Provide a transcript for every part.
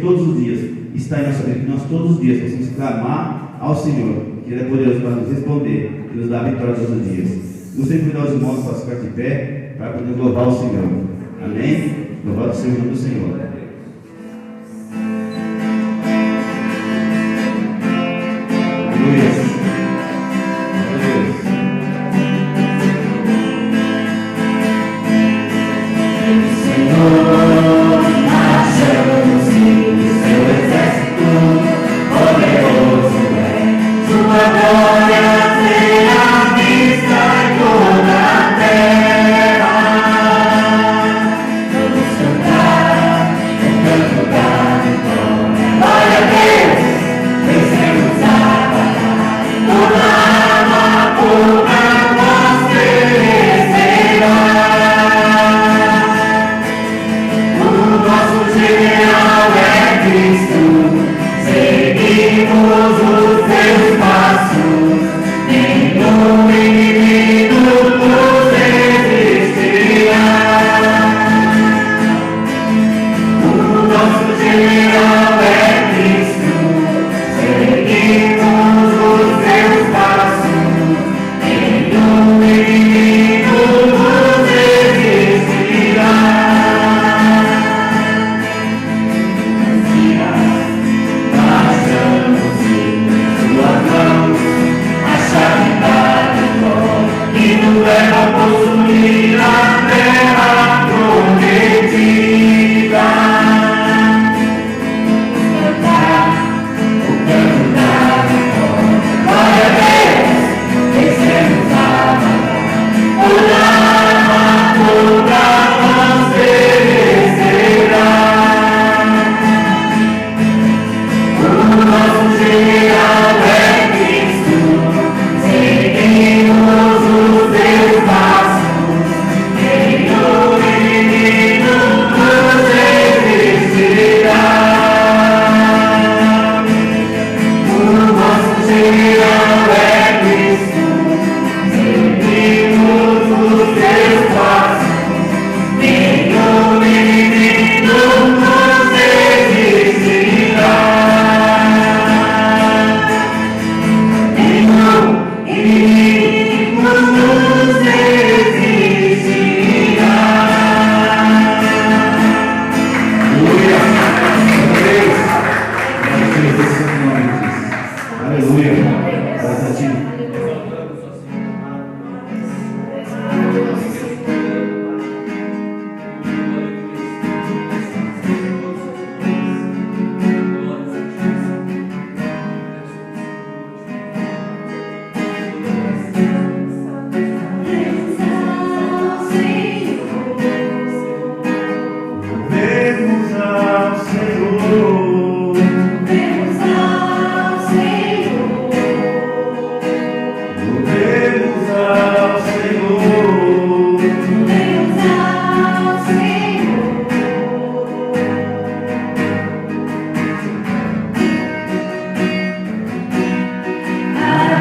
Todos os dias, está em nossa vida, que nós todos os dias possamos clamar ao Senhor, que Ele é poderoso para nos responder e nos dar a vitória todos os dias. Gostaria de convidar os irmãos para ficar de pé, para poder louvar o Senhor. Amém? Louvado seja o nome do Senhor. Aleluia.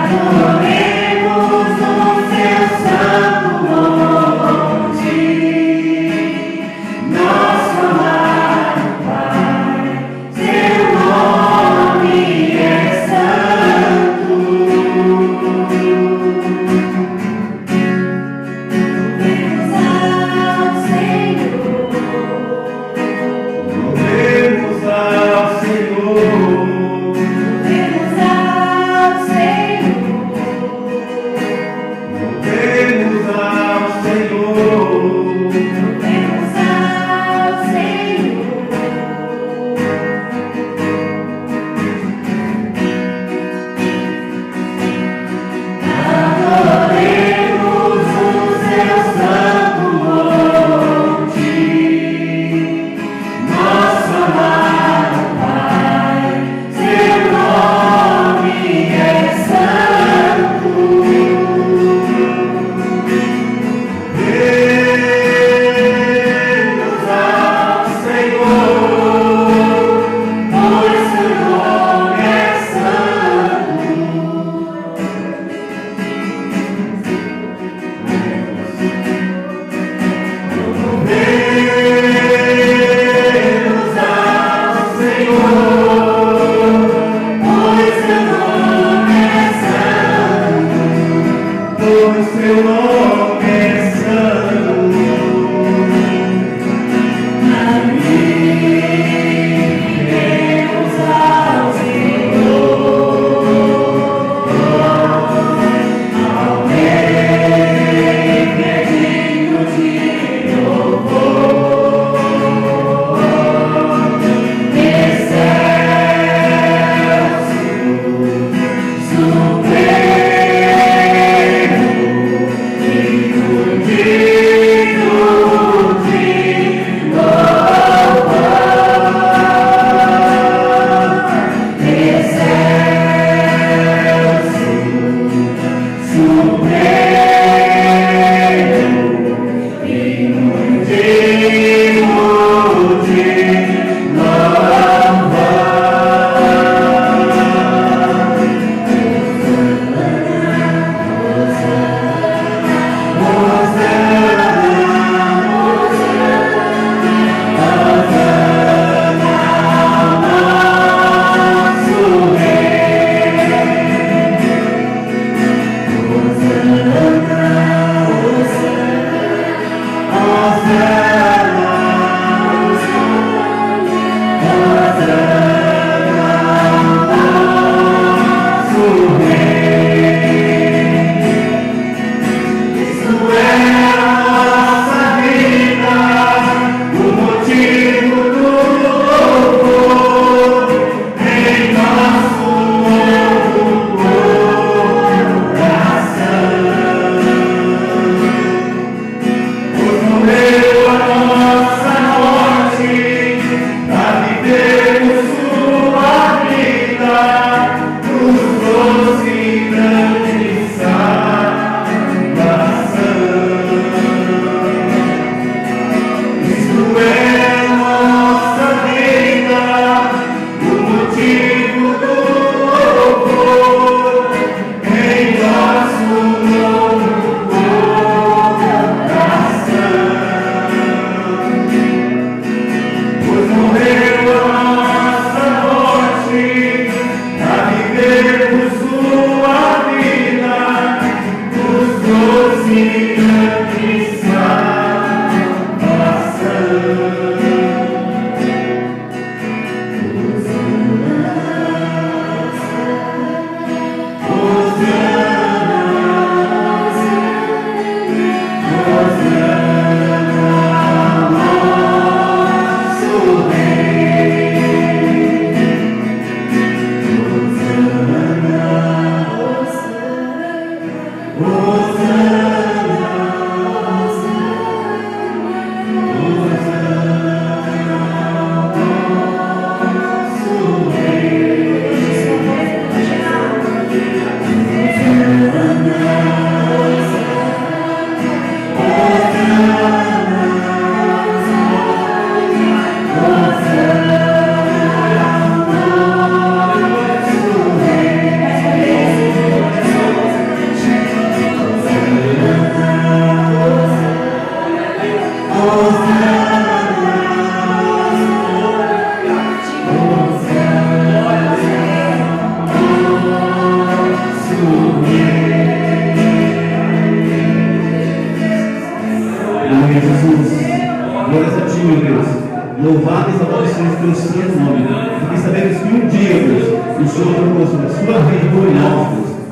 Louvemos ao Senhor.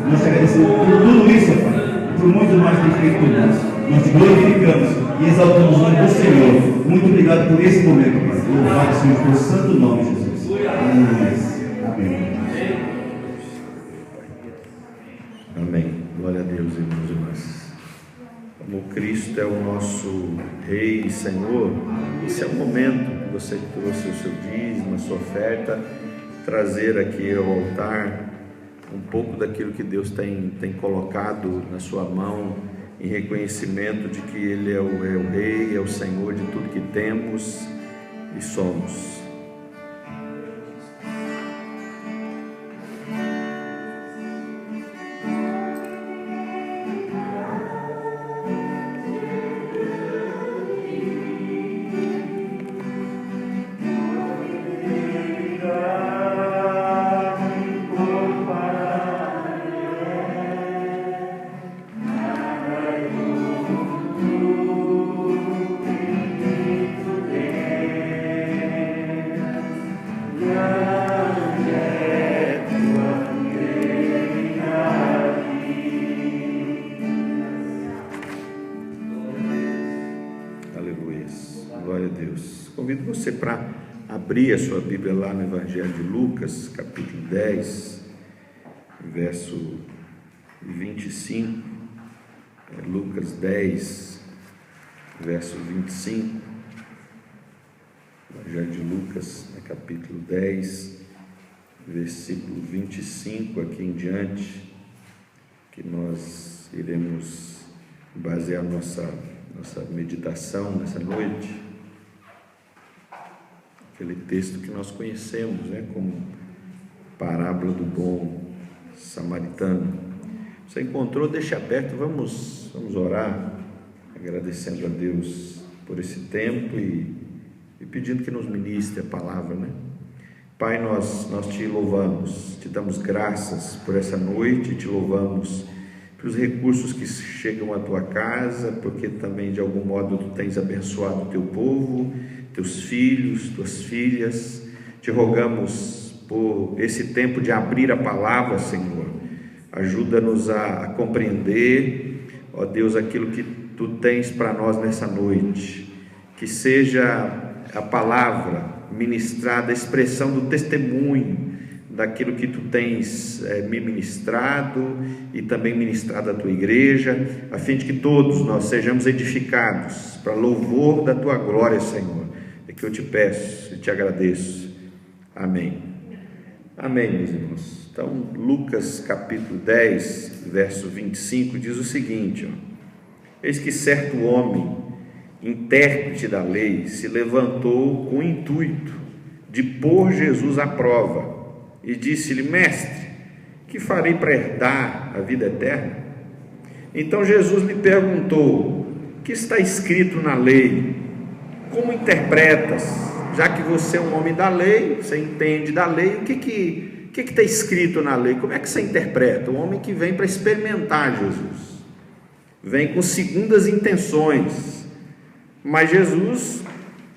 Nós te agradecemos por tudo isso, Pai. Por muito mais que feito por nós. Nós te glorificamos e exaltamos o nome do Senhor. Muito obrigado por esse momento, Pai. Louvado seja o teu santo nome, Jesus. Amém. Amém. Glória a Deus, irmãos e irmãs. Como Cristo é o nosso Rei e Senhor, esse é o momento que você trouxe o seu dízimo, a sua oferta, trazer aqui ao altar um pouco daquilo que Deus tem colocado na sua mão, em reconhecimento de que Ele é o Rei, é o Senhor de tudo que temos e somos. Você para abrir a sua Bíblia lá no Evangelho de Lucas, capítulo 10, verso 25, Lucas 10, verso 25, Evangelho de Lucas, capítulo 10, versículo 25, aqui em diante, que nós iremos basear nossa meditação nessa noite. Aquele texto que nós conhecemos, como parábola do bom samaritano. Você encontrou? Deixa aberto, vamos orar, agradecendo a Deus por esse tempo e pedindo que nos ministre a palavra, Pai, nós te louvamos, te damos graças por essa noite, te louvamos pelos recursos que chegam à tua casa, porque também de algum modo tu tens abençoado o teu povo, teus filhos, tuas filhas. Te rogamos por esse tempo de abrir a palavra, Senhor. Ajuda-nos a compreender, ó Deus, aquilo que tu tens para nós nessa noite. Que seja a palavra ministrada, a expressão do testemunho daquilo que tu tens me ministrado e também ministrado à tua igreja, a fim de que todos nós sejamos edificados para louvor da tua glória, Senhor. É que eu te peço e te agradeço. Amém. Amém, meus irmãos. Então, Lucas capítulo 10, verso 25, diz o seguinte: eis que certo homem, intérprete da lei, se levantou com o intuito de pôr Jesus à prova e disse-lhe: mestre, que farei para herdar a vida eterna? Então Jesus lhe perguntou: que está escrito na lei? Como interpretas? Já que você é um homem da lei, você entende da lei, o que está escrito na lei? Como é que você interpreta? Um homem que vem para experimentar Jesus, vem com segundas intenções, mas Jesus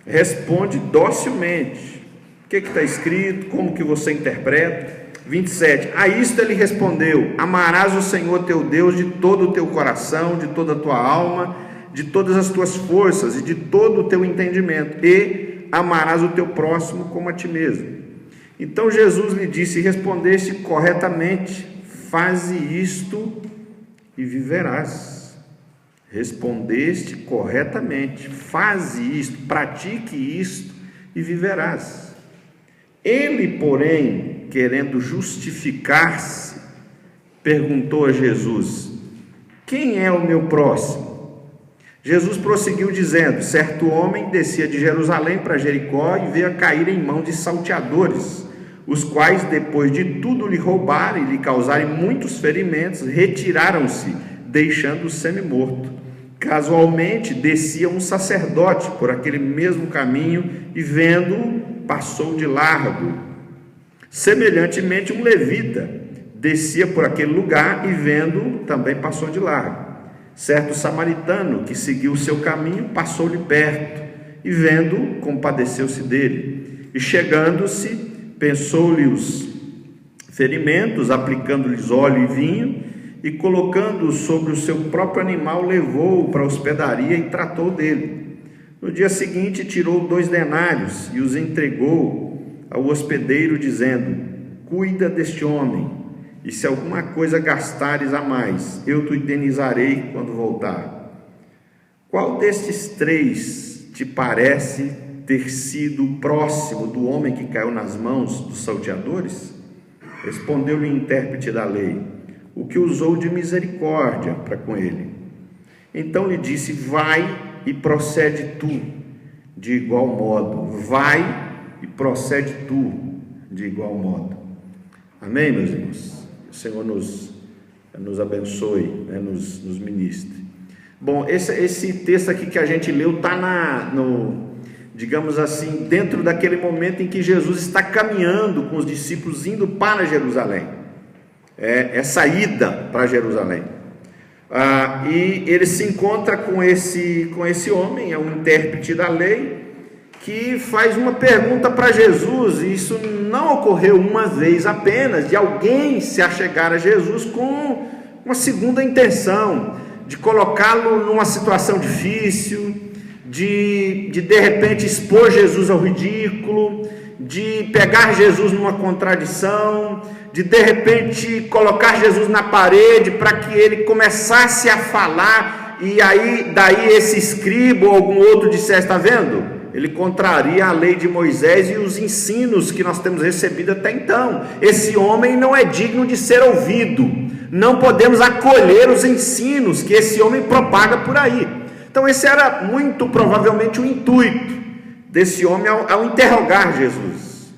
responde docilmente. O que está escrito? Como que você interpreta? 27, a isto ele respondeu: amarás o Senhor teu Deus de todo o teu coração, de toda a tua alma, de todas as tuas forças e de todo o teu entendimento, e amarás o teu próximo como a ti mesmo. Então Jesus lhe disse: respondeste corretamente, faze isto e viverás. Respondeste corretamente, faze isto, pratique isto e viverás. Ele, porém, querendo justificar-se, perguntou a Jesus: quem é o meu próximo? Jesus prosseguiu dizendo: certo homem descia de Jerusalém para Jericó e veio a cair em mão de salteadores, os quais, depois de tudo lhe roubarem e lhe causarem muitos ferimentos, retiraram-se, deixando-o semi-morto. Casualmente descia um sacerdote por aquele mesmo caminho e, vendo-o, passou de largo. Semelhantemente, um levita descia por aquele lugar e, vendo-o, também passou de largo. Certo samaritano que seguiu o seu caminho passou-lhe perto e, vendo-o, compadeceu-se dele. E chegando-se, pensou-lhe os ferimentos, aplicando-lhes óleo e vinho, e colocando-o sobre o seu próprio animal, levou-o para a hospedaria e tratou dele. No dia seguinte tirou 2 denários e os entregou ao hospedeiro, dizendo: cuida deste homem, e se alguma coisa gastares a mais, eu te indenizarei quando voltar. Qual destes 3 te parece ter sido próximo do homem que caiu nas mãos dos salteadores? Respondeu-lhe o intérprete da lei: o que usou de misericórdia para com ele. Então lhe disse: vai e procede tu de igual modo. Vai e procede tu de igual modo. Amém, meus irmãos? O Senhor nos abençoe, né? nos ministre. Bom, esse texto aqui que a gente leu está digamos assim, dentro daquele momento em que Jesus está caminhando com os discípulos, indo para Jerusalém. É saída para Jerusalém. E ele se encontra com esse homem, é um intérprete da lei, que faz uma pergunta para Jesus. E isso não ocorreu uma vez apenas, de alguém se achegar a Jesus com uma segunda intenção, de colocá-lo numa situação difícil, de repente expor Jesus ao ridículo, de pegar Jesus numa contradição, de repente colocar Jesus na parede para que ele começasse a falar, e aí daí esse escriba ou algum outro dissesse: está vendo? Ele contraria a lei de Moisés e os ensinos que nós temos recebido até então. Esse homem não é digno de ser ouvido, não podemos acolher os ensinos que esse homem propaga por aí. Então esse era muito provavelmente o intuito desse homem ao interrogar Jesus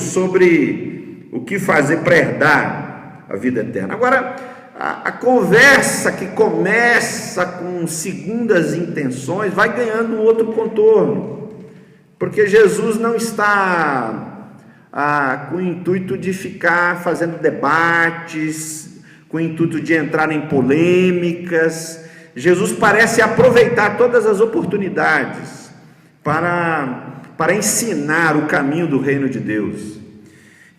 sobre o que fazer para herdar a vida eterna. Agora, a conversa que começa com segundas intenções vai ganhando um outro contorno, porque Jesus não está com o intuito de ficar fazendo debates, com o intuito de entrar em polêmicas. Jesus parece aproveitar todas as oportunidades para ensinar o caminho do reino de Deus.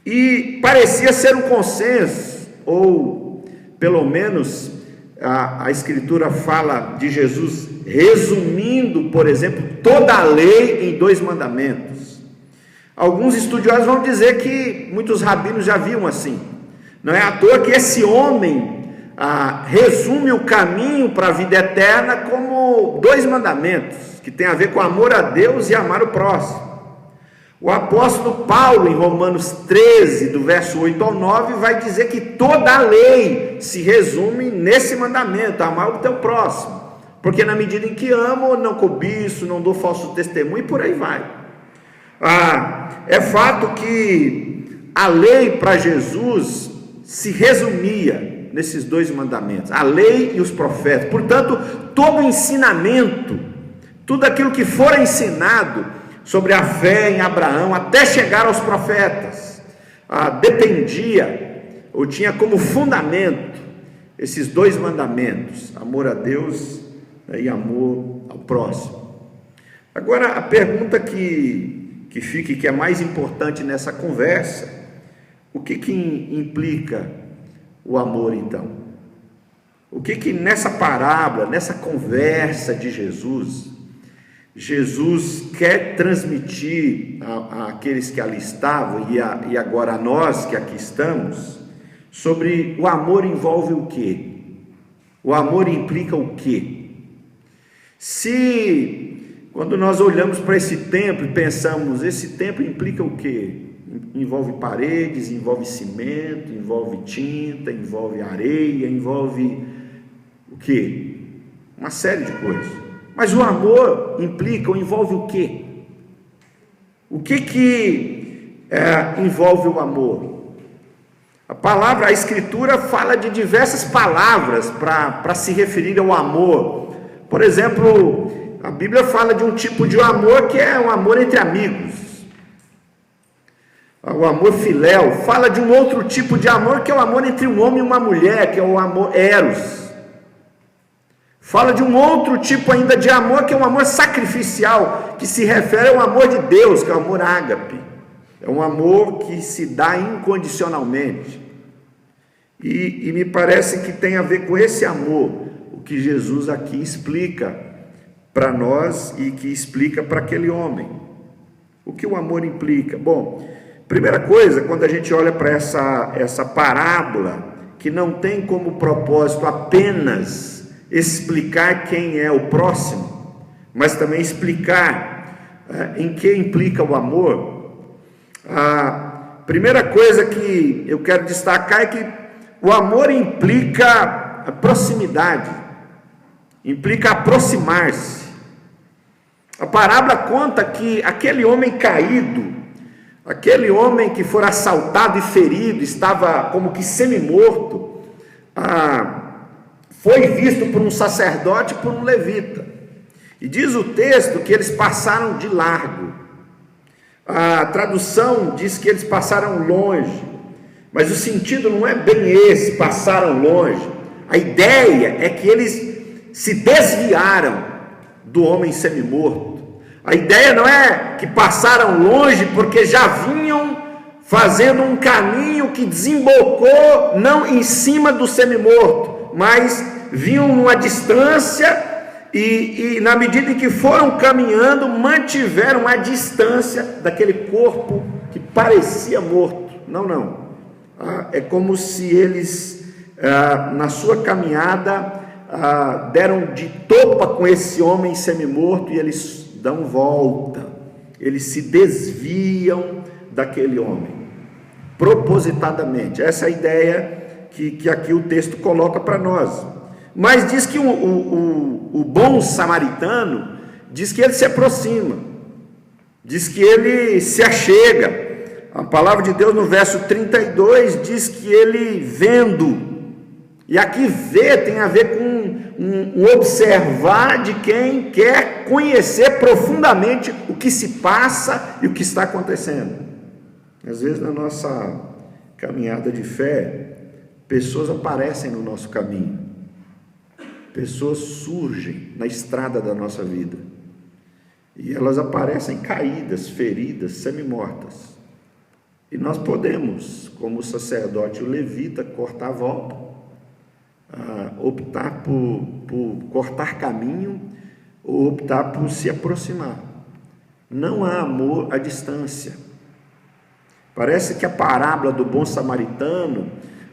E parecia ser um consenso, ou pelo menos a Escritura fala de Jesus resumindo, por exemplo, toda a lei em 2 mandamentos. Alguns estudiosos vão dizer que muitos rabinos já viam assim. Não é à toa que esse homem resume o caminho para a vida eterna como 2 mandamentos, que tem a ver com amor a Deus e amar o próximo. O apóstolo Paulo, em Romanos 13, do verso 8 ao 9, vai dizer que toda a lei se resume nesse mandamento: amar o teu próximo, porque na medida em que amo, não cobiço, não dou falso testemunho, e por aí vai. É fato que a lei para Jesus se resumia nesses 2 mandamentos, a lei e os profetas. Portanto, todo o ensinamento, tudo aquilo que for ensinado sobre a fé em Abraão, até chegar aos profetas, dependia, ou tinha como fundamento, esses 2 mandamentos: amor a Deus e amor ao próximo. Agora, a pergunta que fica, e que é mais importante nessa conversa: o que implica o amor, então? O que nessa parábola, nessa conversa de Jesus quer transmitir àqueles que ali estavam e agora a nós que aqui estamos, sobre o amor envolve o quê? O amor implica o quê? Quando nós olhamos para esse templo e pensamos, esse templo implica o quê? Envolve paredes, envolve cimento, envolve tinta, envolve areia, envolve o quê? Uma série de coisas. Mas o amor implica ou envolve o quê? O que envolve o amor? A Escritura fala de diversas palavras para se referir ao amor. Por exemplo, a Bíblia fala de um tipo de amor que é um amor entre amigos. O amor filéu fala de um outro tipo de amor, que é o amor entre um homem e uma mulher, que é o amor eros. Fala de um outro tipo ainda de amor, que é um amor sacrificial, que se refere ao amor de Deus, que é o amor ágape. É um amor que se dá incondicionalmente. E me parece que tem a ver com esse amor, o que Jesus aqui explica para nós e que explica para aquele homem. O que o amor implica? Bom, primeira coisa, quando a gente olha para essa parábola, que não tem como propósito apenas explicar quem é o próximo, mas também explicar em que implica o amor. A primeira coisa que eu quero destacar é que o amor implica a proximidade, implica aproximar-se. A parábola conta que aquele homem caído, aquele homem que for assaltado e ferido, estava como que semi-morto, foi visto por um sacerdote e por um levita. E diz o texto que eles passaram de largo. A tradução diz que eles passaram longe, mas o sentido não é bem esse, passaram longe. A ideia é que eles se desviaram do homem semi-morto. A ideia não é que passaram longe porque já vinham fazendo um caminho que desembocou não em cima do semi-morto, mas vinham numa distância e na medida em que foram caminhando, mantiveram a distância daquele corpo que parecia morto. Não. É como se eles, na sua caminhada, deram de topa com esse homem semi-morto e eles dão volta, eles se desviam daquele homem, propositadamente. Essa é a ideia que aqui o texto coloca para nós. Mas diz que o bom samaritano, diz que ele se aproxima, diz que ele se achega. A palavra de Deus no verso 32 diz que ele vendo, e aqui ver tem a ver com um observar de quem quer conhecer profundamente o que se passa e o que está acontecendo. Às vezes na nossa caminhada de fé, pessoas aparecem no nosso caminho, pessoas surgem na estrada da nossa vida, e elas aparecem caídas, feridas, semi-mortas, e nós podemos, como o sacerdote e o levita, cortar a volta, optar por cortar caminho, ou optar por se aproximar. Não há amor à distância. Parece que a parábola do bom samaritano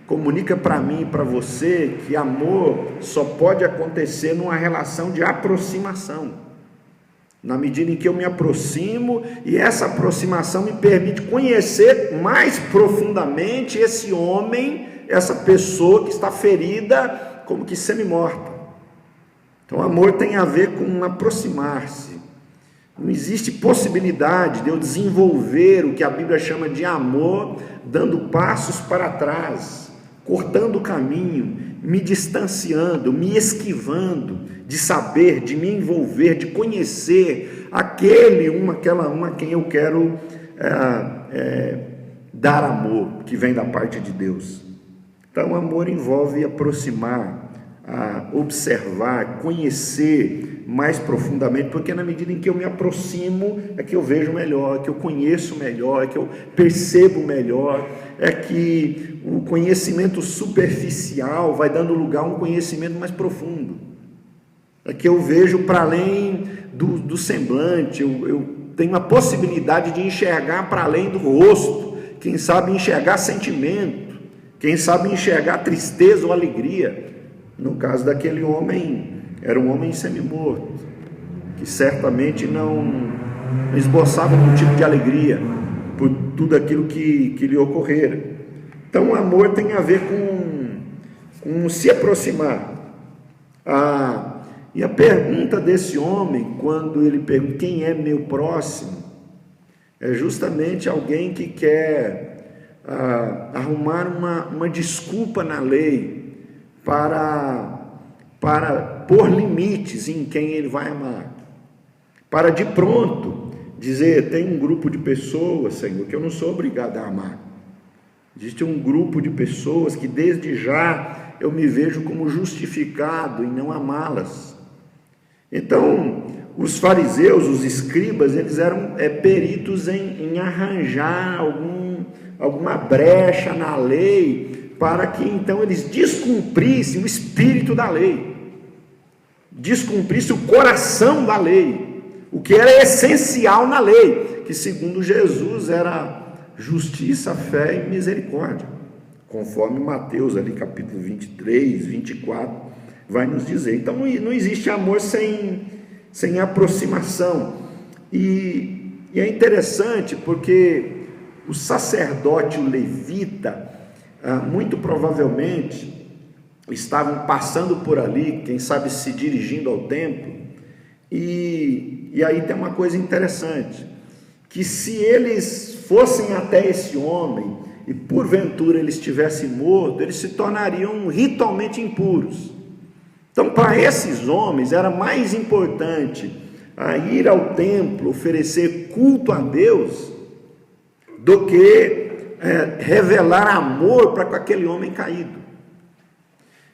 comunica para mim e para você que amor só pode acontecer numa relação de aproximação. Na medida em que eu me aproximo, e essa aproximação me permite conhecer mais profundamente esse homem, essa pessoa que está ferida, como que semi-morta. Então, amor tem a ver com aproximar-se. Não existe possibilidade de eu desenvolver o que a Bíblia chama de amor, dando passos para trás, cortando o caminho, me distanciando, me esquivando de saber, de me envolver, de conhecer aquele, aquela a quem eu quero dar amor, que vem da parte de Deus. Então, o amor envolve aproximar, observar, conhecer mais profundamente, porque na medida em que eu me aproximo, é que eu vejo melhor, é que eu conheço melhor, é que eu percebo melhor, é que o conhecimento superficial vai dando lugar a um conhecimento mais profundo, é que eu vejo para além do semblante, eu tenho a possibilidade de enxergar para além do rosto, quem sabe enxergar sentimento, quem sabe enxergar tristeza ou alegria. No caso daquele homem, era um homem semi-morto, que certamente não esboçava um tipo de alegria por tudo aquilo que lhe ocorrera. Então, o amor tem a ver com se aproximar. E a pergunta desse homem, quando ele pergunta quem é meu próximo, é justamente alguém que quer arrumar uma desculpa na lei para pôr limites em quem ele vai amar, para de pronto dizer: tem um grupo de pessoas, Senhor, que eu não sou obrigado a amar. Existe um grupo de pessoas que desde já eu me vejo como justificado em não amá-las. Então, os fariseus, os escribas, eles eram peritos em arranjar alguma brecha na lei, para que então eles descumprissem o espírito da lei, descumprissem o coração da lei, o que era essencial na lei, que segundo Jesus era justiça, fé e misericórdia, conforme Mateus ali capítulo 23, 24 vai nos dizer. Então não existe amor sem aproximação. E é interessante porque o sacerdote, o levita, muito provavelmente estavam passando por ali, quem sabe se dirigindo ao templo, e aí tem uma coisa interessante, que se eles fossem até esse homem e porventura ele estivesse morto, eles se tornariam ritualmente impuros. Então, para esses homens era mais importante ir ao templo, oferecer culto a Deus, do que revelar amor para com aquele homem caído.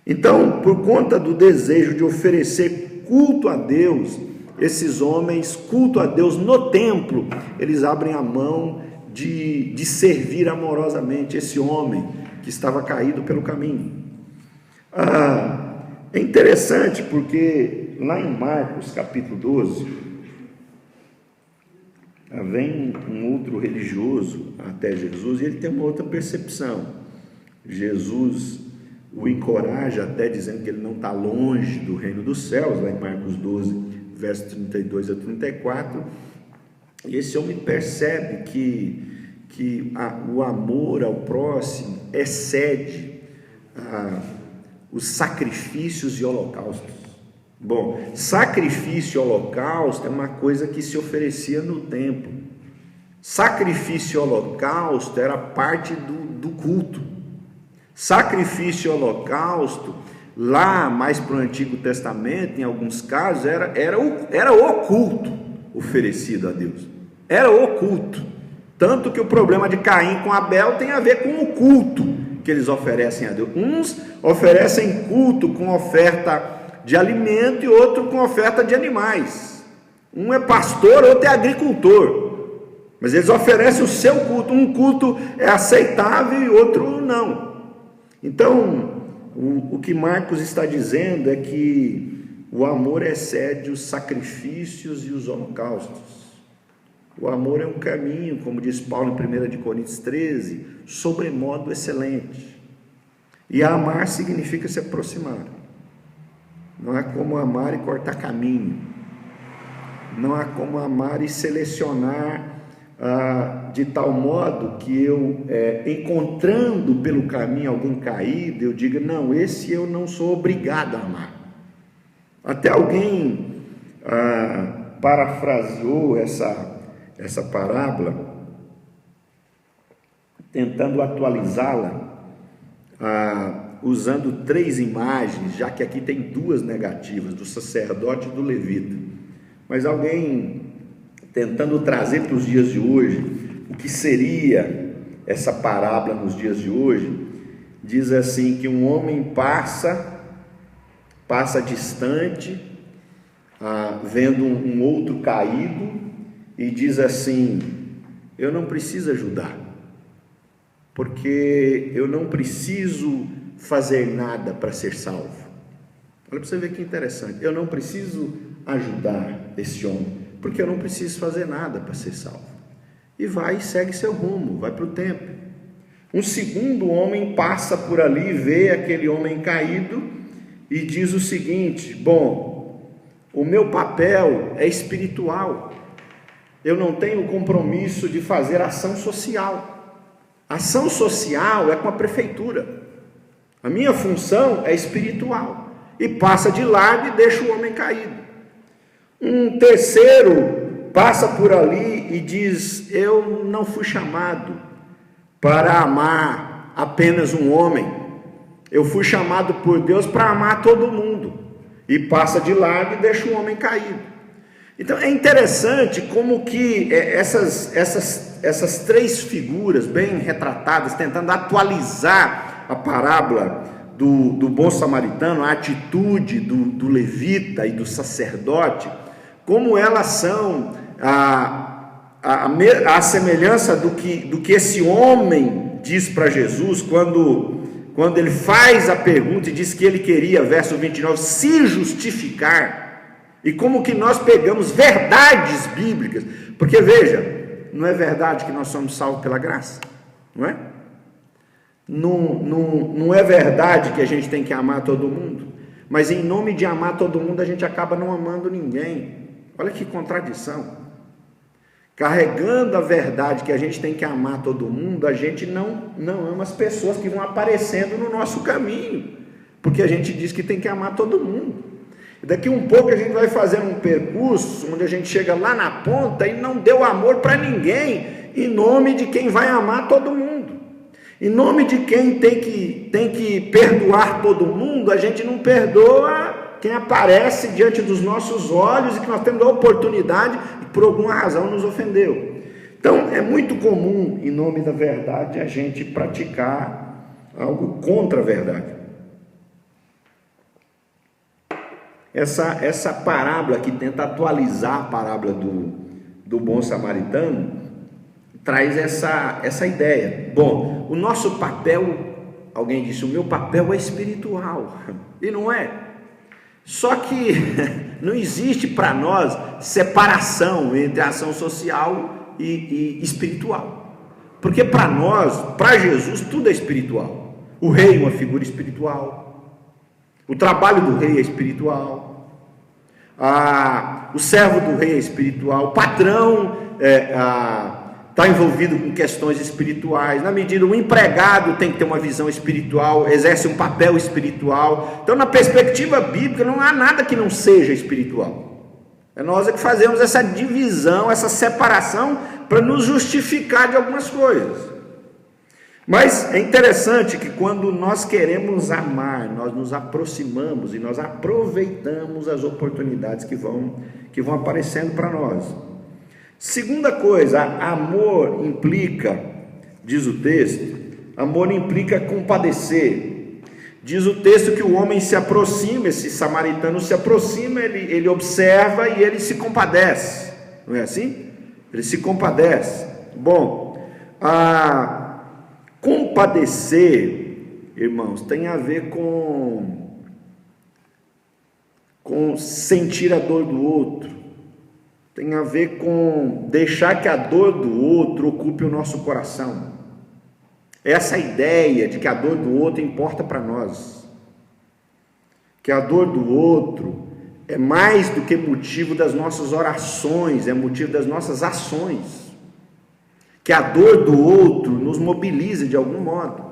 Então, por conta do desejo de oferecer culto a Deus, esses homens, culto a Deus no templo, eles abrem a mão de servir amorosamente esse homem que estava caído pelo caminho. É interessante porque lá em Marcos capítulo 12, vem um outro religioso até Jesus e ele tem uma outra percepção. Jesus o encoraja até dizendo que ele não está longe do reino dos céus, lá em Marcos 12, versos 32 a 34, e esse homem percebe que o amor ao próximo excede os sacrifícios e holocaustos. Bom, sacrifício e holocausto é uma coisa que se oferecia no templo. Sacrifício e holocausto era parte do culto. Sacrifício e holocausto, lá mais para o Antigo Testamento, em alguns casos, era o culto oferecido a Deus. Era o culto. Tanto que o problema de Caim com Abel tem a ver com o culto que eles oferecem a Deus. Uns oferecem culto com oferta de alimento e outro com oferta de animais. Um é pastor, outro é agricultor. Mas eles oferecem o seu culto. Um culto é aceitável e outro não. Então, o que Marcos está dizendo é que o amor excede os sacrifícios e os holocaustos. O amor é um caminho, como diz Paulo em 1 Coríntios 13, sobremodo excelente. E amar significa se aproximar. Não é como amar e cortar caminho. Não é como amar e selecionar de tal modo que eu, encontrando pelo caminho alguém caído, eu diga, não, esse eu não sou obrigado a amar. Até alguém parafraseou essa parábola, tentando atualizá-la, usando 3 imagens, já que aqui tem 2 negativas, do sacerdote e do levita. Mas alguém tentando trazer para os dias de hoje, o que seria essa parábola nos dias de hoje, diz assim, que um homem passa distante, vendo um outro caído, e diz assim, eu não preciso ajudar, porque eu não preciso fazer nada para ser salvo. Olha para você ver que interessante, eu não preciso ajudar esse homem, porque eu não preciso fazer nada para ser salvo. E vai e segue seu rumo, vai para o templo. Um segundo homem passa por ali, vê aquele homem caído e diz o seguinte, bom, o meu papel é espiritual, eu não tenho compromisso de fazer ação social. Ação social é com a prefeitura, a minha função é espiritual, e passa de largo e deixa o homem caído. Um terceiro passa por ali e diz, eu não fui chamado para amar apenas um homem, eu fui chamado por Deus para amar todo mundo, e passa de largo e deixa o homem caído. Então é interessante como que essas 3 figuras bem retratadas, tentando atualizar a parábola do bom samaritano, a atitude do levita e do sacerdote, como elas são a semelhança do que esse homem diz para Jesus, quando ele faz a pergunta e diz que ele queria, verso 29, se justificar, e como que nós pegamos verdades bíblicas, porque veja, não é verdade que nós somos salvos pela graça, não é? Não é verdade que a gente tem que amar todo mundo, mas em nome de amar todo mundo a gente acaba não amando ninguém. Olha que contradição. Carregando a verdade que a gente tem que amar todo mundo, a gente não ama as pessoas que vão aparecendo no nosso caminho, porque a gente diz que tem que amar todo mundo. E daqui um pouco a gente vai fazer um percurso onde a gente chega lá na ponta e não deu amor para ninguém, em nome de quem vai amar todo mundo. Em nome de quem tem que perdoar todo mundo, a gente não perdoa quem aparece diante dos nossos olhos e que nós temos a oportunidade e por alguma razão nos ofendeu. Então é muito comum, em nome da verdade, a gente praticar algo contra a verdade. Essa parábola que tenta atualizar a parábola do bom samaritano traz essa ideia. Bom, o nosso papel, alguém disse, o meu papel é espiritual, e não é. Só que não existe para nós separação entre ação social e espiritual, porque para nós, para Jesus, tudo é espiritual. O rei é uma figura espiritual, o trabalho do rei é espiritual, o servo do rei é espiritual, o patrão está envolvido com questões espirituais, na medida o empregado tem que ter uma visão espiritual, exerce um papel espiritual. Então, na perspectiva bíblica, não há nada que não seja espiritual. É nós que fazemos essa divisão, essa separação, para nos justificar de algumas coisas. Mas é interessante que quando nós queremos amar, nós nos aproximamos e nós aproveitamos as oportunidades que vão aparecendo para nós. Segunda coisa, amor implica, diz o texto, amor implica compadecer. Diz o texto que o homem se aproxima, esse samaritano se aproxima, ele observa e ele se compadece, não é assim? Ele se compadece. Bom, compadecer, irmãos, tem a ver com sentir a dor do outro. Tem a ver com deixar que a dor do outro ocupe o nosso coração. Essa ideia de que a dor do outro importa para nós. Que a dor do outro é mais do que motivo das nossas orações, é motivo das nossas ações. Que a dor do outro nos mobiliza de algum modo.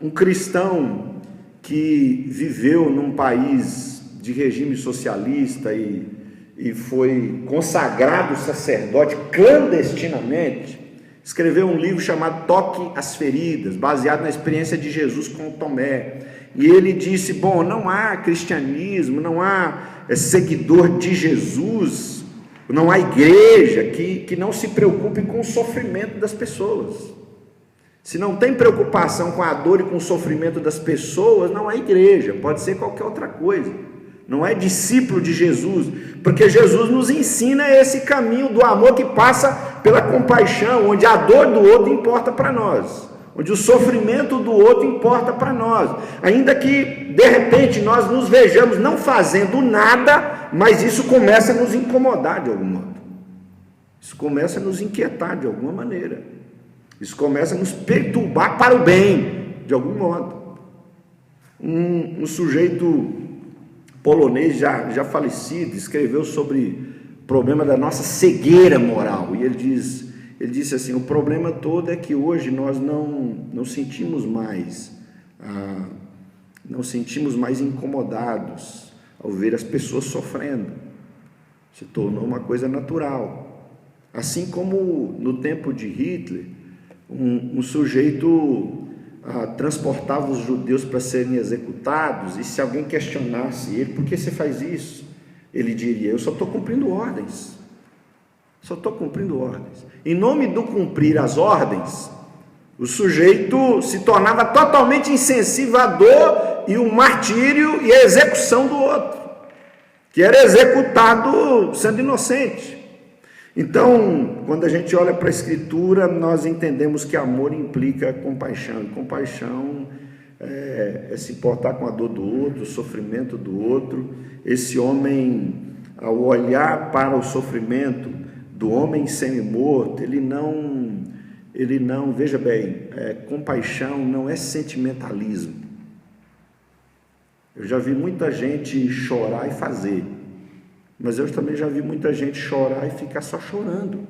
Um cristão que viveu num país de regime socialista e foi consagrado sacerdote clandestinamente, escreveu um livro chamado Toque às Feridas, baseado na experiência de Jesus com Tomé. E ele disse, bom, não há cristianismo, não há seguidor de Jesus, não há igreja que não se preocupe com o sofrimento das pessoas. Se não tem preocupação com a dor e com o sofrimento das pessoas, não há igreja, pode ser qualquer outra coisa. Não é discípulo de Jesus, porque Jesus nos ensina esse caminho do amor que passa pela compaixão, onde a dor do outro importa para nós, onde o sofrimento do outro importa para nós, ainda que de repente nós nos vejamos não fazendo nada, mas isso começa a nos incomodar de algum modo, isso começa a nos inquietar de alguma maneira, isso começa a nos perturbar para o bem, de algum modo. Um sujeito polonês já falecido, escreveu sobre o problema da nossa cegueira moral, e ele disse assim, o problema todo é que hoje nós não sentimos mais incomodados ao ver as pessoas sofrendo, se tornou uma coisa natural, assim como no tempo de Hitler, um sujeito transportava os judeus para serem executados, e se alguém questionasse ele, por que você faz isso? Ele diria, eu só estou cumprindo ordens, em nome do cumprir as ordens, o sujeito se tornava totalmente insensível à dor e o martírio e a execução do outro, que era executado sendo inocente. Então, quando a gente olha para a Escritura, nós entendemos que amor implica compaixão, e compaixão é se importar com a dor do outro, o sofrimento do outro. Esse homem, ao olhar para o sofrimento do homem semi-morto, ele não, veja bem, compaixão não é sentimentalismo. Eu já vi muita gente chorar e fazer, mas eu também já vi muita gente chorar e ficar só chorando,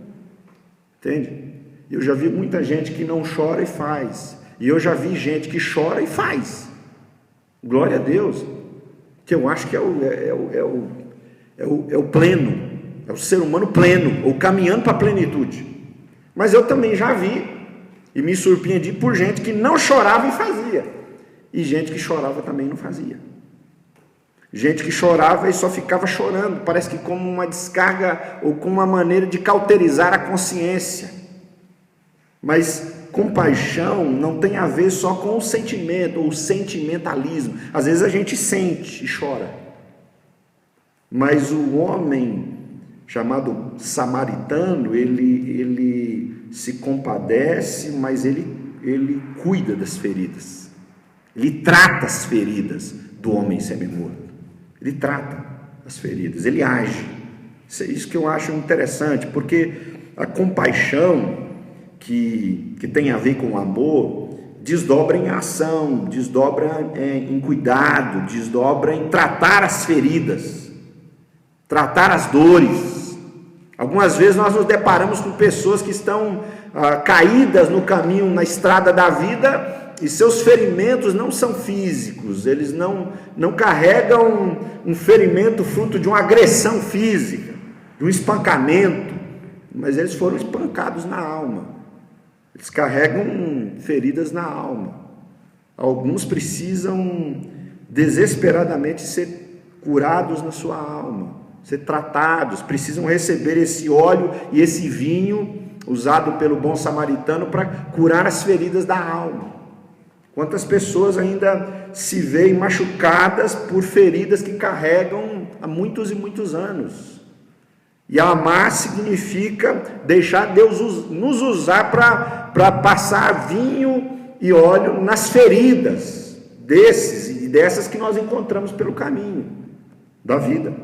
entende? Eu já vi muita gente que não chora e faz, e eu já vi gente que chora e faz. Glória a Deus, que eu acho que é o pleno, é o ser humano pleno, ou caminhando para a plenitude. Mas eu também já vi e me surpreendi por gente que não chorava e fazia, e gente que chorava também não fazia. Gente que chorava e só ficava chorando, parece que como uma descarga ou como uma maneira de cauterizar a consciência. Mas compaixão não tem a ver só com o sentimento ou o sentimentalismo. Às vezes a gente sente e chora, mas o homem chamado samaritano, ele se compadece, mas ele cuida das feridas, ele trata as feridas do homem semi-morto. Ele trata as feridas, ele age. Isso que eu acho interessante, porque a compaixão que tem a ver com o amor desdobra em ação, desdobra em cuidado, desdobra em tratar as feridas, tratar as dores. Algumas vezes nós nos deparamos com pessoas que estão caídas no caminho, na estrada da vida, e seus ferimentos não são físicos, eles não carregam um ferimento fruto de uma agressão física, de um espancamento, mas eles foram espancados na alma, eles carregam feridas na alma. Alguns precisam desesperadamente ser curados na sua alma, ser tratados, precisam receber esse óleo e esse vinho usado pelo bom samaritano para curar as feridas da alma. Quantas pessoas ainda se veem machucadas por feridas que carregam há muitos e muitos anos. E amar significa deixar Deus nos usar para passar vinho e óleo nas feridas desses e dessas que nós encontramos pelo caminho da vida.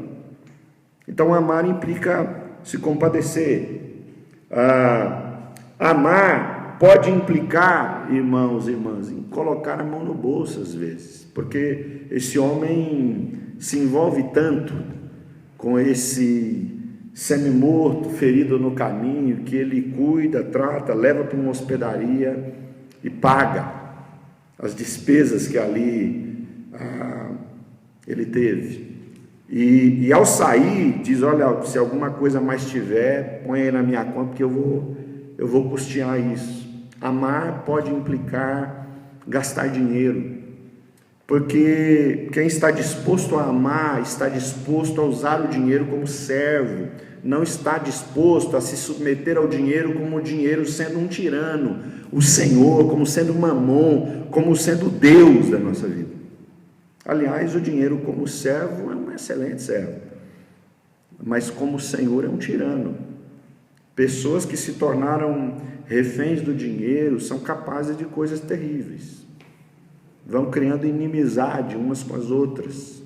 Então amar implica se compadecer. Amar pode implicar, irmãos e irmãs, em colocar a mão no bolso às vezes, porque esse homem se envolve tanto com esse semi-morto, ferido no caminho, que ele cuida, trata, leva para uma hospedaria e paga as despesas que ali ele teve. E ao sair, diz: olha, se alguma coisa mais tiver, põe aí na minha conta, porque eu vou custear isso. Amar pode implicar gastar dinheiro, porque quem está disposto a amar, está disposto a usar o dinheiro como servo, não está disposto a se submeter ao dinheiro como o dinheiro sendo um tirano, o Senhor como sendo Mamon, como sendo Deus da nossa vida. Aliás, o dinheiro como servo é um excelente servo, mas como Senhor é um tirano. Pessoas que se tornaram reféns do dinheiro são capazes de coisas terríveis, vão criando inimizade umas com as outras.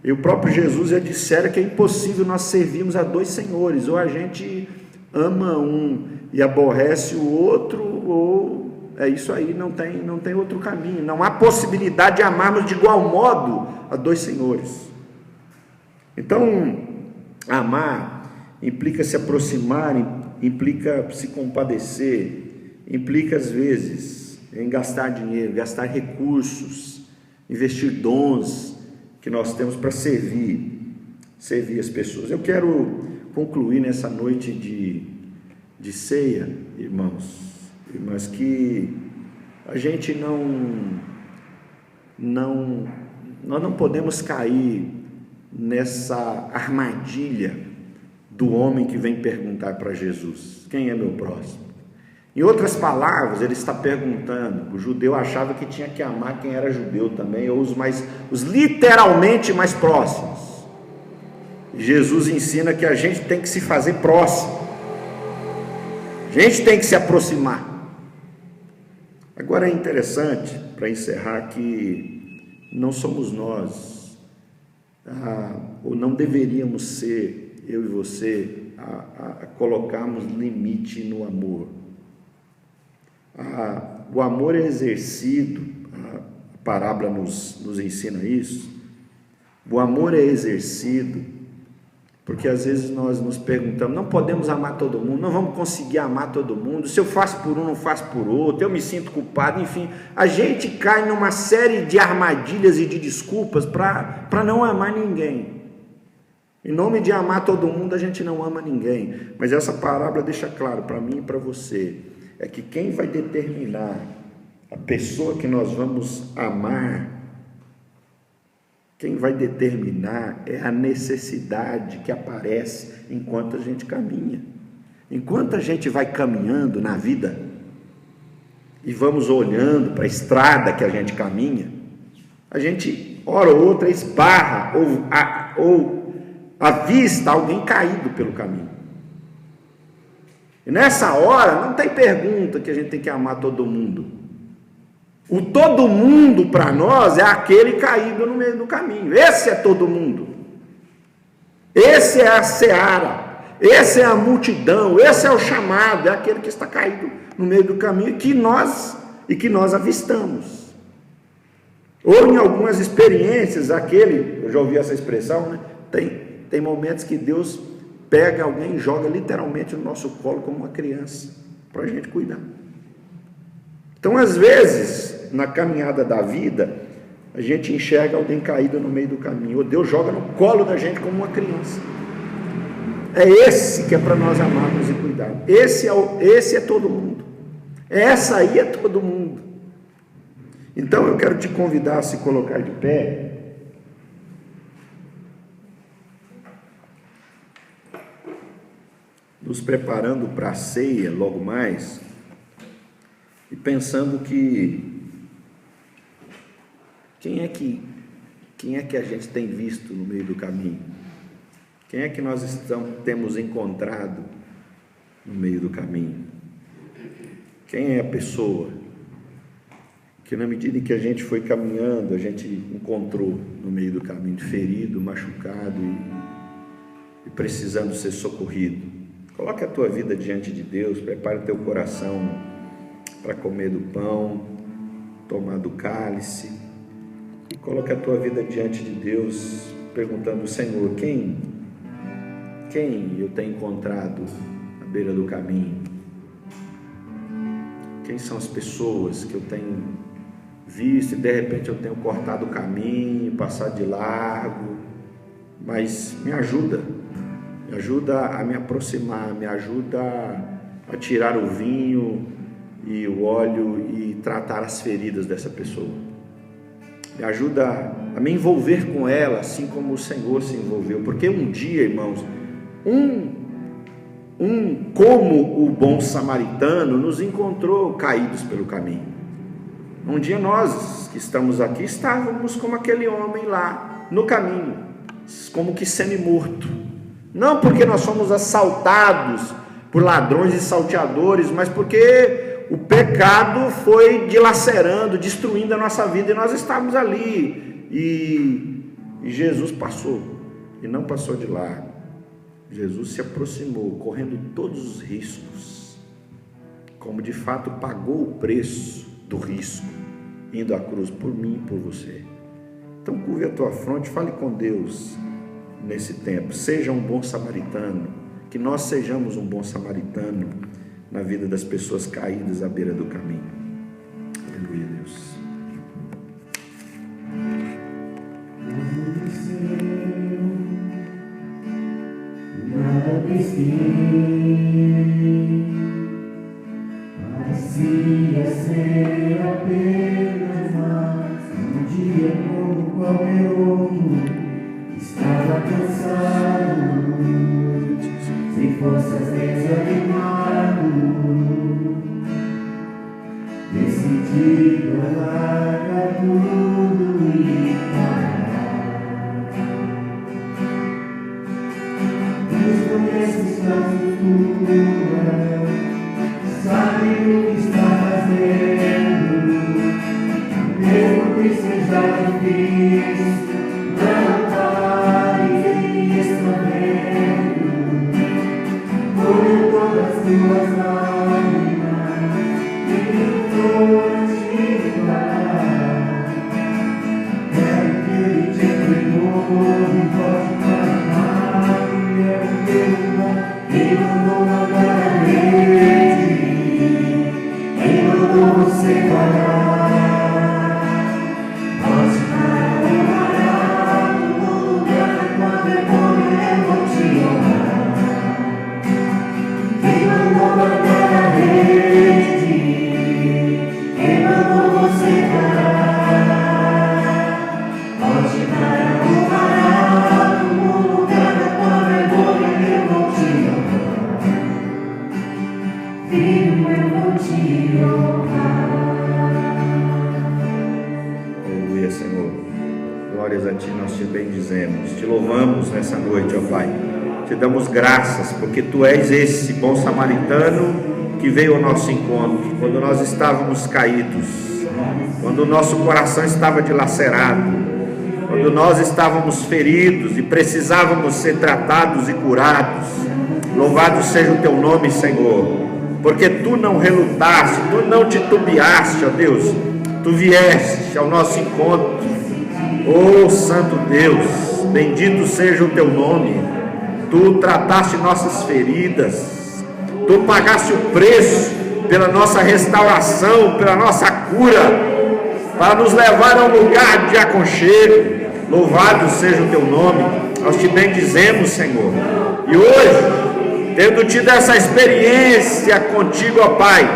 E o próprio Jesus já dissera que é impossível nós servirmos a dois senhores, ou a gente ama um e aborrece o outro, ou é isso aí, não tem outro caminho. Não há possibilidade de amarmos de igual modo a dois senhores. Então, amar implica se aproximar, implica se compadecer, implica às vezes em gastar dinheiro, gastar recursos, investir dons que nós temos para servir as pessoas. Eu quero concluir nessa noite de ceia, irmãs, que a gente nós não podemos cair nessa armadilha do homem que vem perguntar para Jesus: quem é meu próximo? Em outras palavras, ele está perguntando. O judeu achava que tinha que amar quem era judeu também, ou os literalmente mais próximos. Jesus ensina que a gente tem que se fazer próximo, a gente tem que se aproximar. Agora é interessante, para encerrar, que não somos nós, ou não deveríamos ser, eu e você, a colocarmos limite no amor. O amor é exercido, a parábola nos ensina isso. O amor é exercido porque às vezes nós nos perguntamos, não podemos amar todo mundo, não vamos conseguir amar todo mundo, se eu faço por um, não faço por outro, eu me sinto culpado, enfim, a gente cai numa série de armadilhas e de desculpas para não amar ninguém. Em nome de amar todo mundo, a gente não ama ninguém, mas essa parábola deixa claro para mim e para você, é que quem vai determinar a pessoa que nós vamos amar, quem vai determinar é a necessidade que aparece enquanto a gente caminha. Enquanto a gente vai caminhando na vida e vamos olhando para a estrada que a gente caminha, a gente, hora ou outra, esbarra ou avista alguém caído pelo caminho. E nessa hora não tem pergunta que a gente tem que amar todo mundo. O todo mundo para nós é aquele caído no meio do caminho. Esse é todo mundo. Esse é a seara. Esse é a multidão. Esse é o chamado. É aquele que está caído no meio do caminho que nós avistamos. Ou em algumas experiências, eu já ouvi essa expressão, né? Tem momentos que Deus pega alguém e joga literalmente no nosso colo como uma criança, para a gente cuidar. Então, às vezes, na caminhada da vida, a gente enxerga alguém caído no meio do caminho, ou Deus joga no colo da gente como uma criança. É esse que é para nós amarmos e cuidarmos. Esse é todo mundo. Essa aí é todo mundo. Então, eu quero te convidar a se colocar de pé. Nos preparando para a ceia logo mais. E pensando que quem é que a gente tem visto no meio do caminho? Quem é que nós temos encontrado no meio do caminho? Quem é a pessoa que, na medida em que a gente foi caminhando, a gente encontrou no meio do caminho, ferido, machucado e precisando ser socorrido? Coloque a tua vida diante de Deus, prepare o teu coração para comer do pão, tomar do cálice, e coloque a tua vida diante de Deus, perguntando: Senhor, quem eu tenho encontrado à beira do caminho? Quem são as pessoas que eu tenho visto e de repente eu tenho cortado o caminho, passado de largo? Mas me ajuda a me aproximar, me ajuda a tirar o vinho e o óleo e tratar as feridas dessa pessoa. Me ajuda a me envolver com ela, assim como o Senhor se envolveu. Porque um dia, irmãos, como o bom samaritano, nos encontrou caídos pelo caminho. Um dia nós, que estamos aqui, estávamos como aquele homem lá no caminho, como que semi-morto. Não porque nós fomos assaltados por ladrões e salteadores, mas porque o pecado foi dilacerando, destruindo a nossa vida, e nós estávamos ali, e Jesus passou, e não passou de largo. Jesus se aproximou, correndo todos os riscos, como de fato pagou o preço do risco, indo à cruz por mim e por você. Então curve a tua fronte, fale com Deus nesse tempo, seja um bom samaritano, que nós sejamos um bom samaritano na vida das pessoas caídas à beira do caminho. Aleluia, Deus. Nada pensei, parecia ser apenas mais um dia como qualquer outro. Estava cansado, sem forças, desanimado, decidido a largar tudo e parar. que seja difícil, não pares em estrangeiro, colhe todas as tuas lágrimas e te guardar. É que ele te entregou e pode parar, e é o teu bom, e mandou agora rede, e mandou você parar. Aleluia, Senhor. Glórias a Ti, nós te bendizemos, te louvamos nessa noite, ó Pai. Te damos graças, porque Tu és esse bom samaritano que veio ao nosso encontro, quando nós estávamos caídos, quando o nosso coração estava dilacerado, quando nós estávamos feridos e precisávamos ser tratados e curados. Louvado seja o Teu nome, Senhor, porque Tu não relutaste, Tu não titubeaste, ó Deus, Tu vieste ao nosso encontro. Oh Santo Deus, bendito seja o Teu nome. Tu trataste nossas feridas, Tu pagaste o preço pela nossa restauração, pela nossa cura, para nos levar a um lugar de aconchego. Louvado seja o Teu nome. Nós te bendizemos, Senhor. E hoje, tendo tido essa experiência contigo, ó Pai,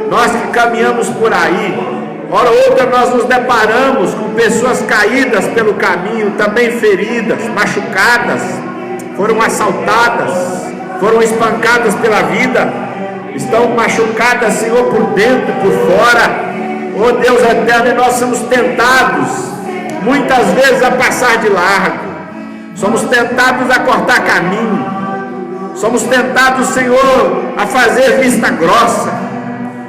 nós que caminhamos por aí, hora ou outra nós nos deparamos com pessoas caídas pelo caminho, também feridas, machucadas, foram assaltadas, foram espancadas pela vida, estão machucadas, Senhor, por dentro, por fora. Oh Deus eterno, e nós somos tentados muitas vezes a passar de largo, somos tentados a cortar caminho, somos tentados, Senhor, a fazer vista grossa,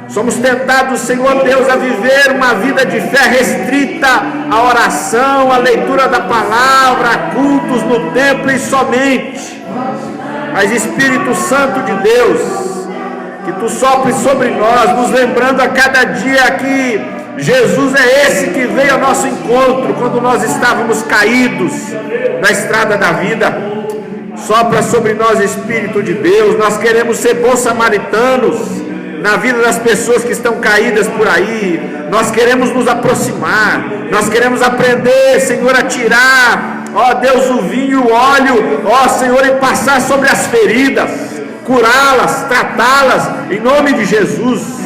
somos tentados, Senhor Deus, a viver uma vida de fé restrita à oração, à leitura da palavra, a cultos no templo e somente. Mas Espírito Santo de Deus, que Tu sopres sobre nós, nos lembrando a cada dia que Jesus é esse que veio ao nosso encontro quando nós estávamos caídos na estrada da vida. Sopra sobre nós, Espírito de Deus. Nós queremos ser bons samaritanos na vida das pessoas que estão caídas por aí. Nós queremos nos aproximar, nós queremos aprender, Senhor, a tirar, ó Deus, o vinho, o óleo, ó Senhor, e passar sobre as feridas, curá-las, tratá-las, em nome de Jesus.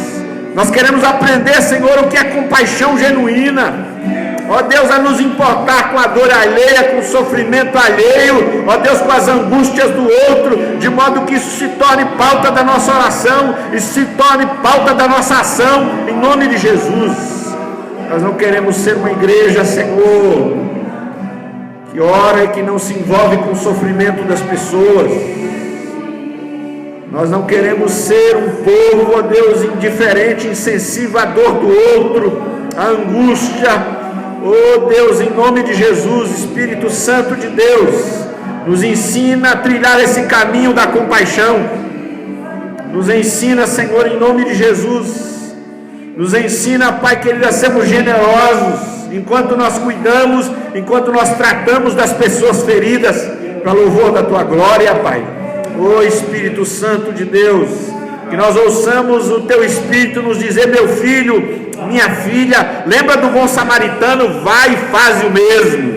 Nós queremos aprender, Senhor, o que é compaixão genuína, ó Deus, a nos importar com a dor alheia, com o sofrimento alheio, ó Deus, com as angústias do outro, de modo que isso se torne pauta da nossa oração, e se torne pauta da nossa ação, em nome de Jesus. Nós não queremos ser uma igreja, Senhor, que ora e que não se envolve com o sofrimento das pessoas. Nós não queremos ser um povo, ó Deus, indiferente, insensível à dor do outro, à angústia. Oh Deus, em nome de Jesus, Espírito Santo de Deus, nos ensina a trilhar esse caminho da compaixão. Nos ensina, Senhor, em nome de Jesus. Nos ensina, Pai querido, a sermos generosos, enquanto nós cuidamos, enquanto nós tratamos das pessoas feridas, para louvor da Tua glória, Pai. Oh Espírito Santo de Deus, que nós ouçamos o Teu Espírito nos dizer: meu filho, minha filha, lembra do bom samaritano? Vai e faze o mesmo,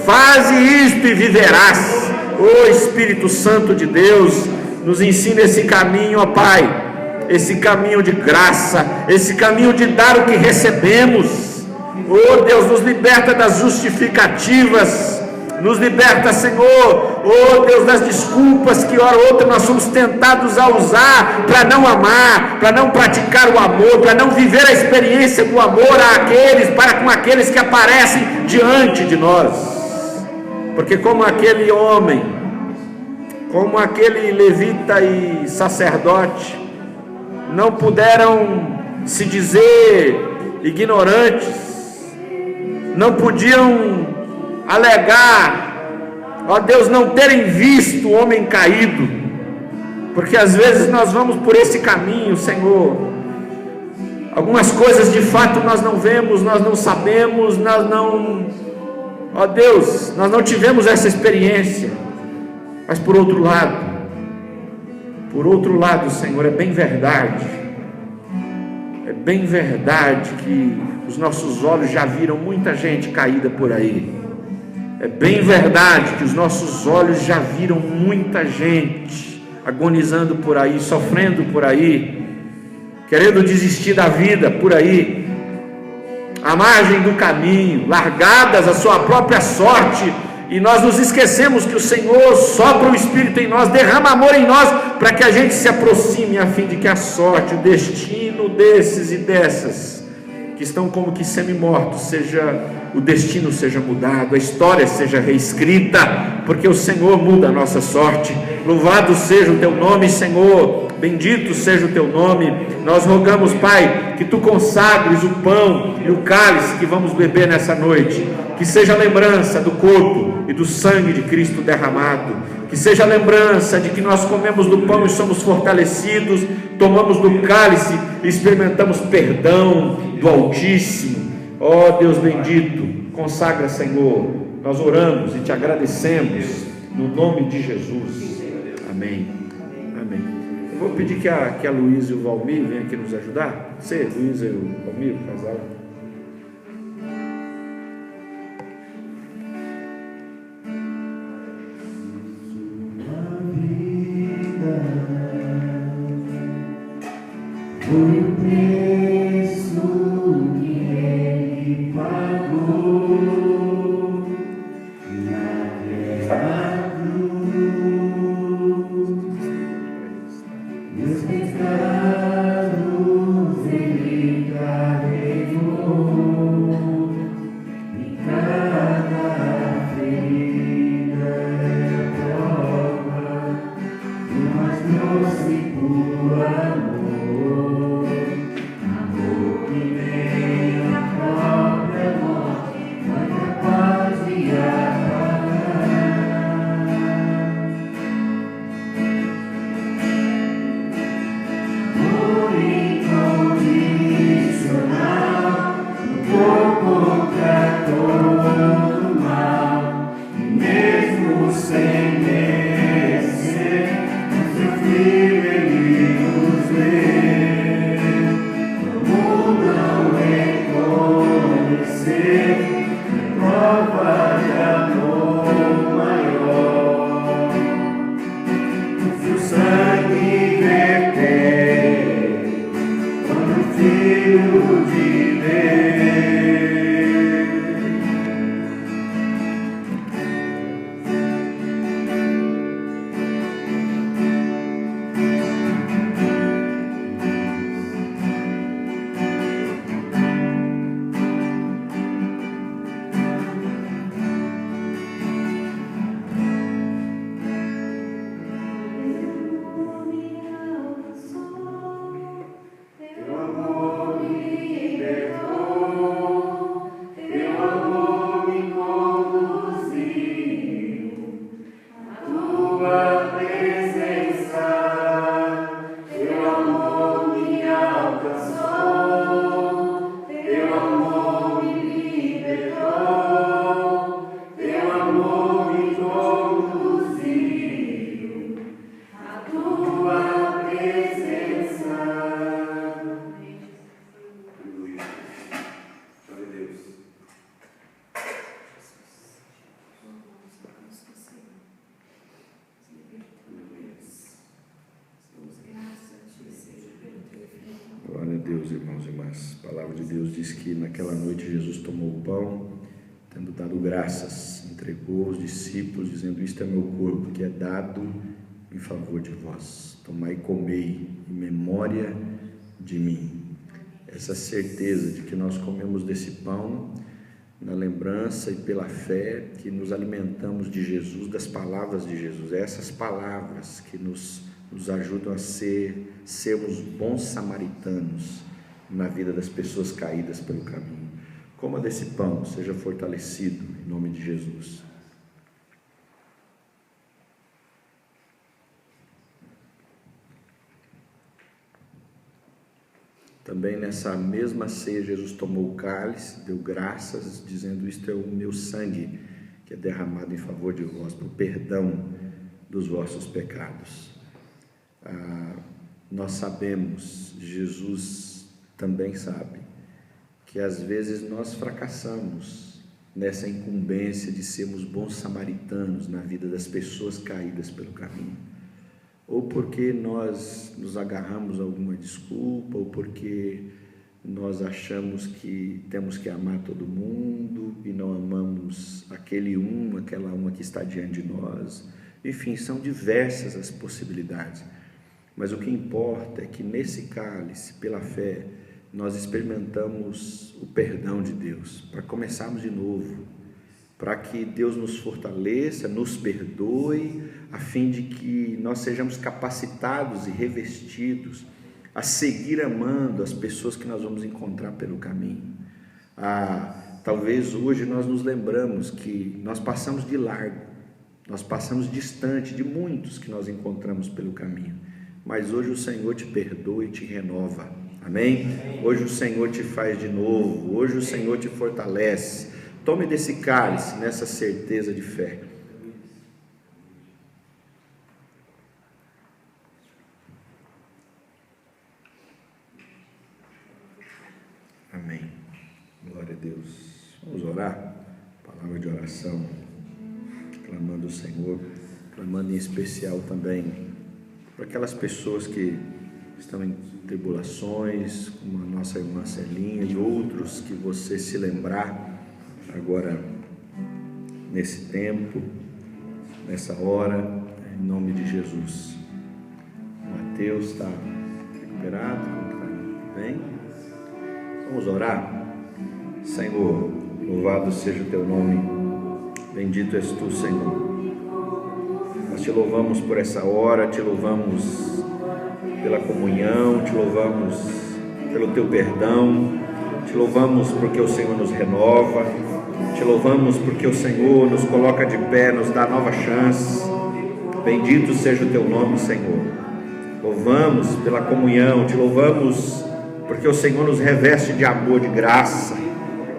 faze isto e viverás. Oh Espírito Santo de Deus, nos ensina esse caminho, ó Pai, esse caminho de graça, esse caminho de dar o que recebemos. Oh Deus, nos liberta das justificativas, nos liberta, Senhor, oh Deus, das desculpas que hora ou outra nós somos tentados a usar para não amar, para não praticar o amor, para não viver a experiência do amor para com aqueles que aparecem diante de nós. Porque como aquele homem, como aquele levita e sacerdote, não puderam se dizer ignorantes, não podiam alegar, ó Deus, não terem visto o homem caído, porque às vezes nós vamos por esse caminho, Senhor. Algumas coisas de fato nós não vemos, nós não sabemos, ó Deus, nós não tivemos essa experiência. Mas por outro lado, Senhor, é bem verdade que os nossos olhos já viram muita gente caída por aí. É bem verdade que os nossos olhos já viram muita gente agonizando por aí, sofrendo por aí, querendo desistir da vida por aí, à margem do caminho, largadas à sua própria sorte, e nós nos esquecemos que o Senhor sopra o Espírito em nós, derrama amor em nós, para que a gente se aproxime, a fim de que a sorte, o destino desses e dessas que estão como que semi-mortos, o destino seja mudado, a história seja reescrita, porque o Senhor muda a nossa sorte. Louvado seja o teu nome, Senhor, bendito seja o teu nome. Nós rogamos, Pai, que tu consagres o pão e o cálice que vamos beber nessa noite, que seja lembrança do corpo e do sangue de Cristo derramado, que seja lembrança de que nós comemos do pão e somos fortalecidos, tomamos do cálice e experimentamos perdão do Altíssimo. Ó Deus bendito, consagra, Senhor, nós oramos e te agradecemos no nome de Jesus, amém, amém. Eu vou pedir que a Luísa e o Valmir venham aqui nos ajudar. Você, Luísa e o Valmir, o casal. Foi o preço que ele pagou naquela cruz. Meus pecados ele carregou, e cada ferida é prova do mais doce e puro amor. Deus, irmãos e irmãs. A palavra de Deus diz que naquela noite Jesus tomou o pão, tendo dado graças, entregou aos discípulos, dizendo: isto é meu corpo, que é dado em favor de vós. Tomai e comei em memória de mim. Essa certeza de que nós comemos desse pão na lembrança e pela fé que nos alimentamos de Jesus, das palavras de Jesus. Essas palavras que nos ajudam a sermos bons samaritanos na vida das pessoas caídas pelo caminho. Coma desse pão, seja fortalecido em nome de Jesus. Também nessa mesma ceia, Jesus tomou o cálice, deu graças, dizendo: isto é o meu sangue, que é derramado em favor de vós, para o perdão dos vossos pecados. Nós sabemos, Jesus também sabe, que às vezes nós fracassamos nessa incumbência de sermos bons samaritanos na vida das pessoas caídas pelo caminho, ou porque nós nos agarramos a alguma desculpa, ou porque nós achamos que temos que amar todo mundo e não amamos aquela uma que está diante de nós. Enfim, são diversas as possibilidades, mas o que importa é que nesse cálice, pela fé, nós experimentamos o perdão de Deus, para começarmos de novo, para que Deus nos fortaleça, nos perdoe, a fim de que nós sejamos capacitados e revestidos a seguir amando as pessoas que nós vamos encontrar pelo caminho. Talvez hoje nós nos lembramos que nós passamos de largo, nós passamos distante de muitos que nós encontramos pelo caminho, mas hoje o Senhor te perdoa e te renova. Amém? Hoje o Senhor te faz de novo, hoje o Senhor te fortalece. Tome desse cálice nessa certeza de fé. Amém. Glória a Deus. Vamos orar. Palavra de oração, clamando ao Senhor, clamando em especial também por aquelas pessoas que estão em tribulações, como a nossa irmã Celinha e outros que você se lembrar agora nesse tempo, nessa hora, em nome de Jesus. Mateus está recuperado, bem? Vamos orar. Senhor, louvado seja o teu nome, bendito és tu, Senhor. Nós te louvamos por essa hora, te louvamos pela comunhão, te louvamos pelo teu perdão, te louvamos porque o Senhor nos renova, te louvamos porque o Senhor nos coloca de pé, nos dá nova chance. Bendito seja o teu nome, Senhor. Louvamos pela comunhão, te louvamos porque o Senhor nos reveste de amor, de graça,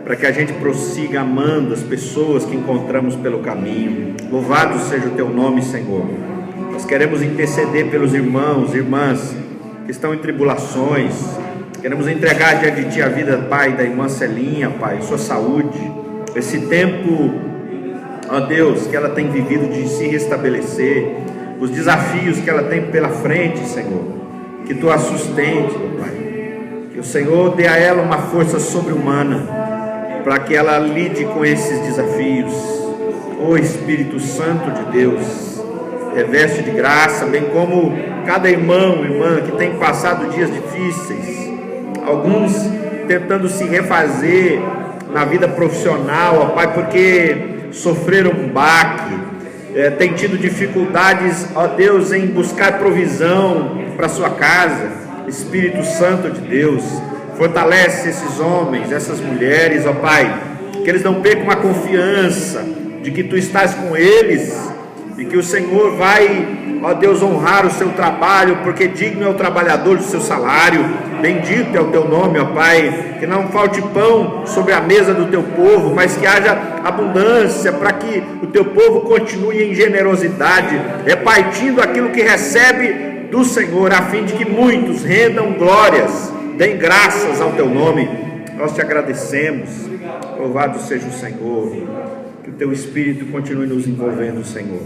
para que a gente prossiga amando as pessoas que encontramos pelo caminho. Louvado seja o teu nome, Senhor. Nós queremos interceder pelos irmãos e irmãs que estão em tribulações. Queremos entregar diante de ti a vida, Pai, da irmã Celinha, Pai, sua saúde, esse tempo, ó Deus, que ela tem vivido de se restabelecer, os desafios que ela tem pela frente, Senhor, que tu a sustente, Pai, que o Senhor dê a ela uma força sobre-humana, para que ela lide com esses desafios. Ó Espírito Santo de Deus, reveste de graça, bem como cada irmão, irmã que tem passado dias difíceis, alguns tentando se refazer na vida profissional, ó Pai, porque sofreram um baque, tem tido dificuldades, ó Deus, em buscar provisão para sua casa. Espírito Santo de Deus, fortalece esses homens, essas mulheres, ó Pai, que eles não percam a confiança de que tu estás com eles e que o Senhor vai, ó Deus, honrar o seu trabalho, porque digno é o trabalhador do seu salário. Bendito é o teu nome, ó Pai, que não falte pão sobre a mesa do teu povo, mas que haja abundância, para que o teu povo continue em generosidade, repartindo aquilo que recebe do Senhor, a fim de que muitos rendam glórias, deem graças ao teu nome. Nós te agradecemos. Louvado seja o Senhor. Que o teu Espírito continue nos envolvendo, Senhor,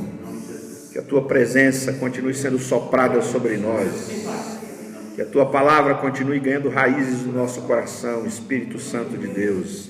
que a tua presença continue sendo soprada sobre nós, que a tua palavra continue ganhando raízes no nosso coração. Espírito Santo de Deus,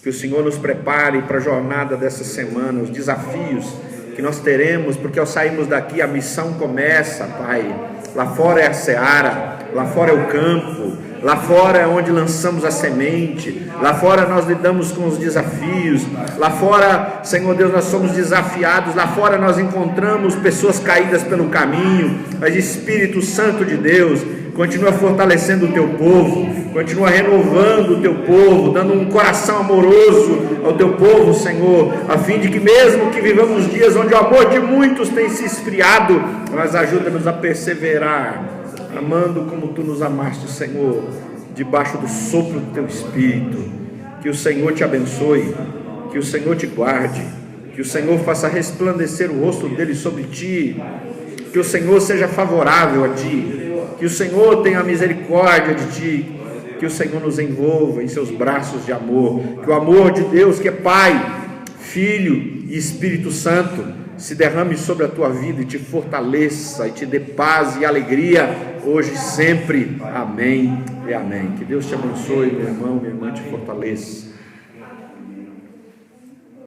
que o Senhor nos prepare para a jornada dessa semana, os desafios que nós teremos, porque ao sairmos daqui a missão começa, Pai. Lá fora é a seara, lá fora é o campo, lá fora é onde lançamos a semente, lá fora nós lidamos com os desafios, lá fora, Senhor Deus, nós somos desafiados, lá fora nós encontramos pessoas caídas pelo caminho. Mas Espírito Santo de Deus, continua fortalecendo o teu povo, continua renovando o teu povo, dando um coração amoroso ao teu povo, Senhor, a fim de que mesmo que vivamos dias onde o amor de muitos tem se esfriado, mas ajuda-nos a perseverar, amando como tu nos amaste, Senhor, debaixo do sopro do teu Espírito. Que o Senhor te abençoe, que o Senhor te guarde, que o Senhor faça resplandecer o rosto dele sobre ti, que o Senhor seja favorável a ti, que o Senhor tenha misericórdia de ti, que o Senhor nos envolva em seus braços de amor, que o amor de Deus, que é Pai, Filho e Espírito Santo, se derrame sobre a tua vida e te fortaleça e te dê paz e alegria hoje e sempre. Amém e amém. Que Deus te abençoe, meu irmão, minha irmã, te fortaleça.